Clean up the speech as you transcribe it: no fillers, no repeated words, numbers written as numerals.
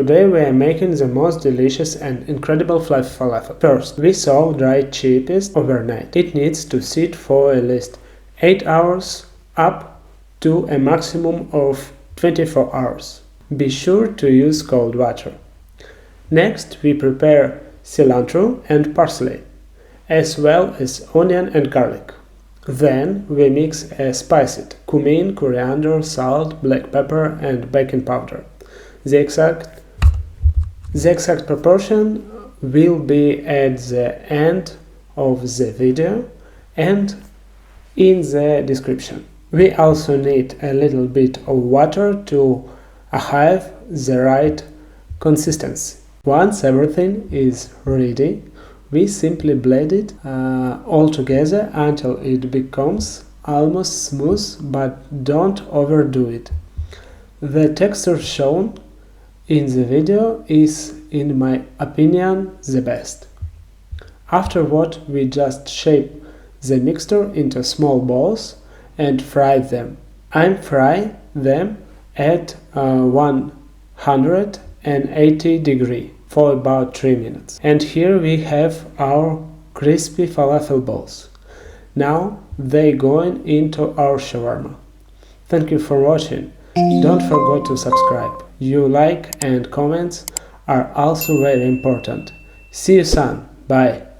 Today we are making the most delicious and incredible fluffy falafel. First, we soak dried chickpeas overnight. It needs to sit for at least 8 hours up to a maximum of 24 hours. Be sure to use cold water. Next, we prepare cilantro and parsley, as well as onion and garlic. Then we mix spiced cumin, coriander, salt, black pepper and baking powder. The exact proportion will be at the end of the video and in the description. We also need a little bit of water to have the right consistency. Once everything is ready, we simply blend it all together until it becomes almost smooth, but don't overdo it. The texture shown in the video is, in my opinion, the best. Afterward, we just shape the mixture into small balls and fry them. I fry them at 180 degrees for about 3 minutes. And here we have our crispy falafel balls. Now they going into our shawarma. Thank you for watching. Don't forget to subscribe. Your like and comments are also very important. See you soon. Bye.